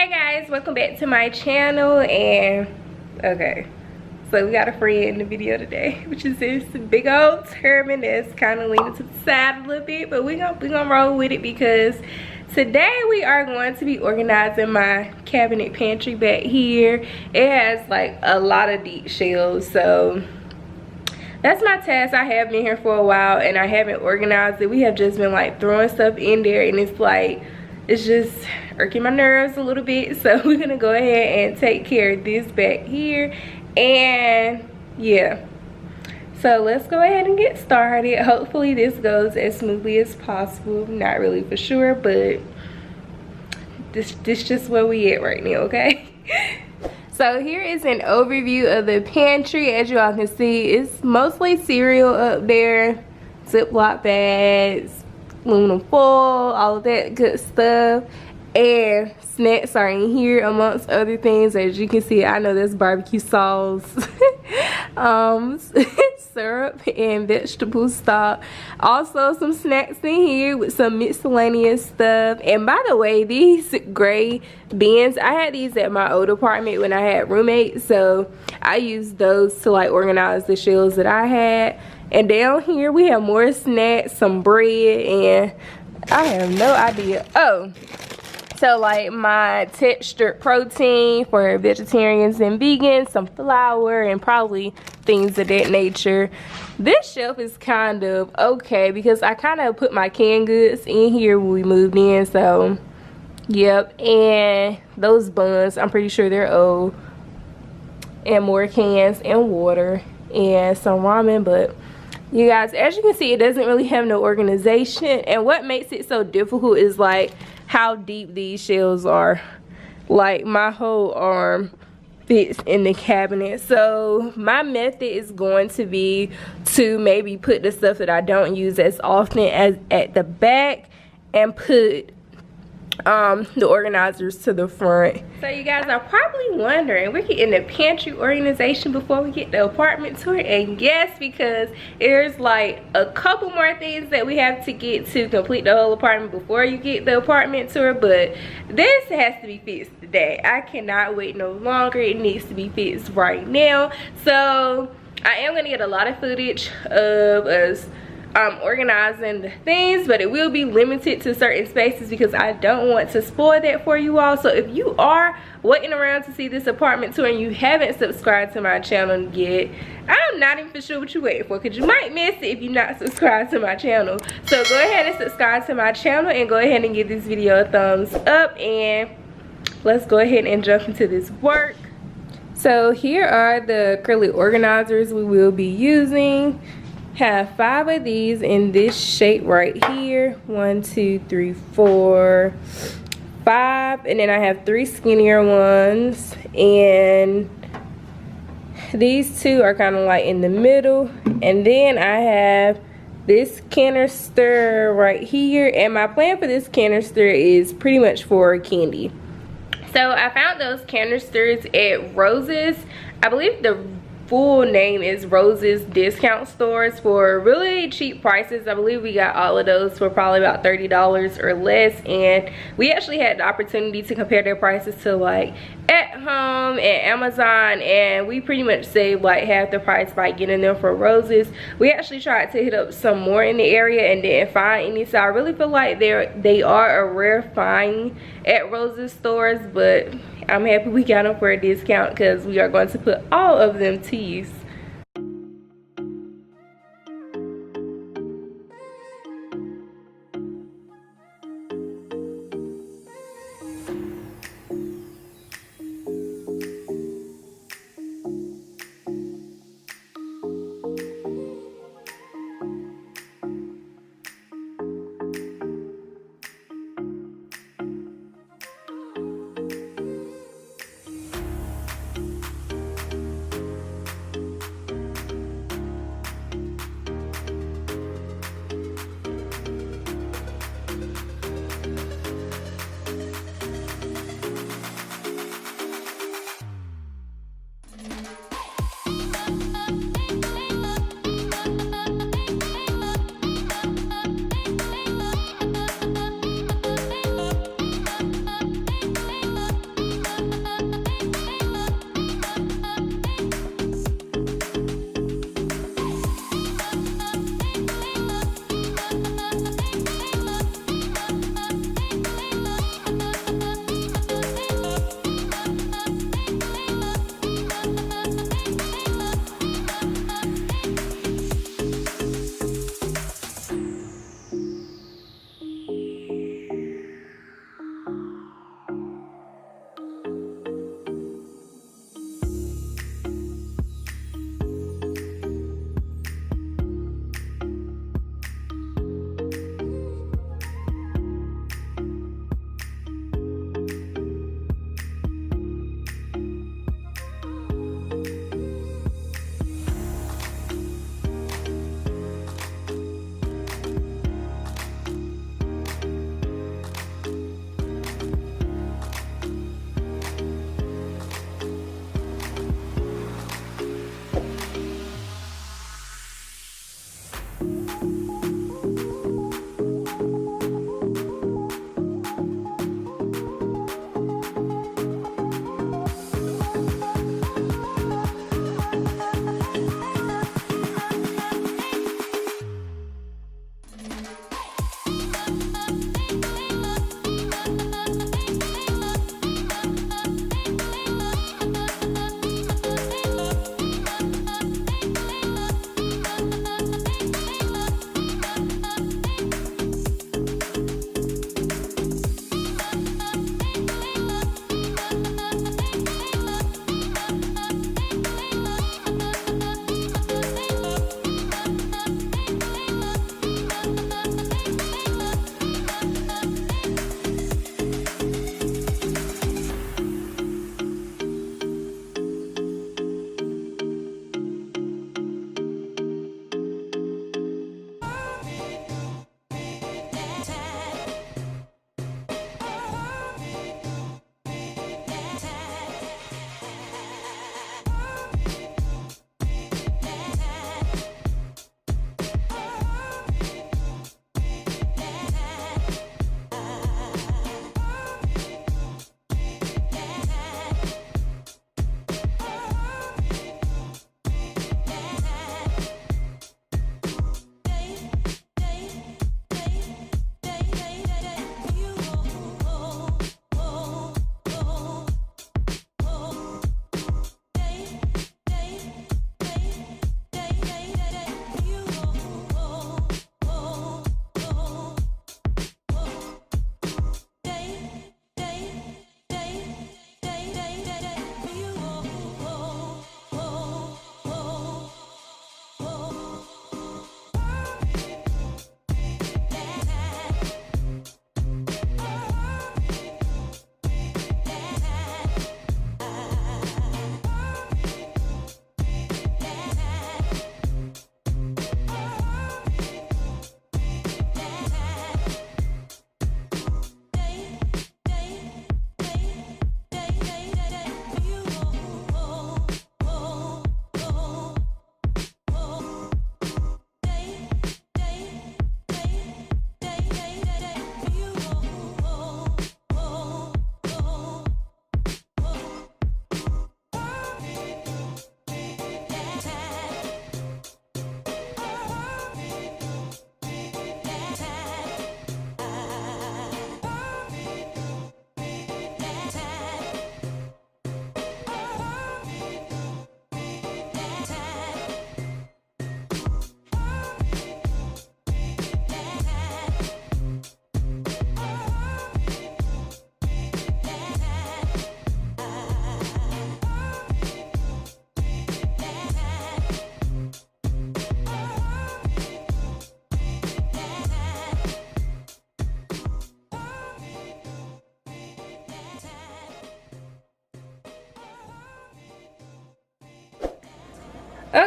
Hey guys, welcome back to my channel. And okay, so we got a friend in the video today, which is this big old turban that's kind of leaning to the side a little bit, but we gonna roll with it because today we are going to be organizing my cabinet pantry back here. It has like a lot of deep shelves, so that's my task. I have been here for a while and I haven't organized it. We have just been like throwing stuff in there, and it's like, it's just irking my nerves a little bit. So we're gonna go ahead and take care of this back here. And yeah, so let's go ahead and get started. Hopefully this goes as smoothly as possible. Not really for sure, but this just where we at right now, okay? So here is an overview of the pantry. As you all can see, it's mostly cereal up there, Ziploc bags, aluminum foil, all of that good stuff, and snacks are in here amongst other things. As you can see, I know there's barbecue sauce, syrup, and vegetable stock. Also some snacks in here with some miscellaneous stuff. And by the way, these gray bins, I had these at my old apartment when I had roommates, so I used those to like organize the shelves that I had. And down here we have more snacks, some bread, and I have no idea. Oh, so like my textured protein for vegetarians and vegans, some flour, and probably things of that nature. This shelf is kind of okay because I kind of put my canned goods in here when we moved in, so yep. And those buns, I'm pretty sure they're old, and more cans and water and some ramen. But you guys, as you can see, it doesn't really have no organization, and what makes it so difficult is like how deep these shelves are. Like my whole arm fits in the cabinet. So my method is going to be to maybe put the stuff that I don't use as often as at the back, and put the organizers to the front. So you guys are probably wondering, we're getting the pantry organization before we get the apartment tour. And yes, because there's like a couple more things that we have to get to complete the whole apartment before you get the apartment tour, but this has to be fixed today. I cannot wait no longer. It needs to be fixed right now. So I am going to get a lot of footage of us organizing the things, but it will be limited to certain spaces because I don't want to spoil that for you all. So if you are waiting around to see this apartment tour and you haven't subscribed to my channel yet, I'm not even for sure what you're waiting for, because you might miss it if you're not subscribed to my channel. So go ahead and subscribe to my channel and go ahead and give this video a thumbs up, and let's go ahead and jump into this work. So here are the acrylic organizers we will be using. Have 5 of these in this shape right here. 1, 2, 3, 4, 5, and then I have 3 skinnier ones, and these 2 are kind of like in the middle. And then I have this canister right here, and my plan for this canister is pretty much for candy. So I found those canisters at Rose's. I believe the full name is Rose's Discount Stores, for really cheap prices. I believe we got all of those for probably about $30 or less, and we actually had the opportunity to compare their prices to like At Home and Amazon, and we pretty much saved like half the price by getting them for Rose's. We actually tried to hit up some more in the area and didn't find any, so I really feel like they are a rare find at Rose's stores, but I'm happy we got them for a discount because we are going to put all of them to use.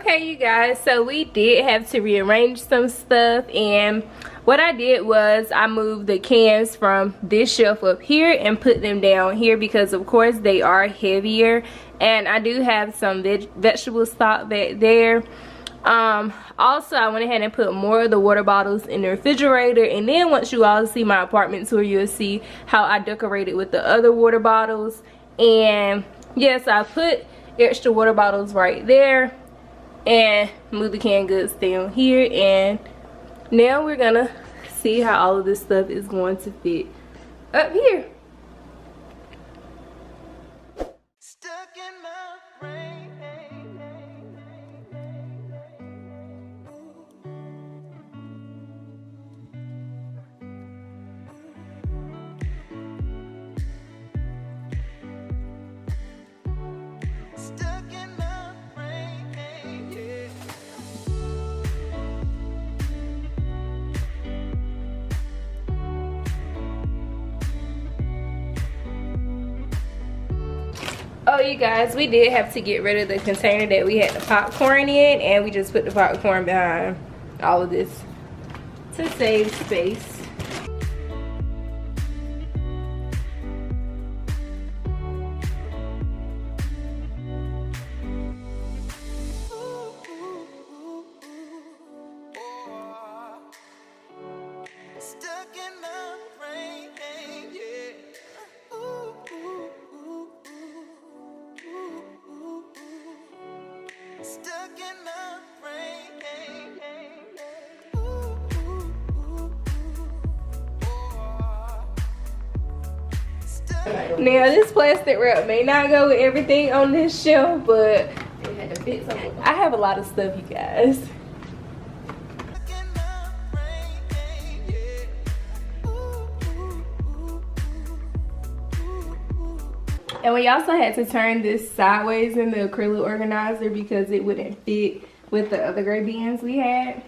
Okay, you guys, so we did have to rearrange some stuff, and what I did was I moved the cans from this shelf up here and put them down here because of course they are heavier, and I do have some vegetable stock back there. Also I went ahead and put more of the water bottles in the refrigerator, and then once you all see my apartment tour, you'll see how I decorated with the other water bottles. And yes, I put extra water bottles right there and move the canned goods down here, and now we're gonna see how all of this stuff is going to fit up here. Stuck in my brain. Stuck in my brain, yeah. Oh, you guys, we did have to get rid of the container that we had the popcorn in, and we just put the popcorn behind all of this to save space. Stuck in my brain, yeah. Stuck in my brain. Now this plastic wrap may not go with everything on this shelf, but I have a lot of stuff, you guys. And we also had to turn this sideways in the acrylic organizer because it wouldn't fit with the other gray bins we had.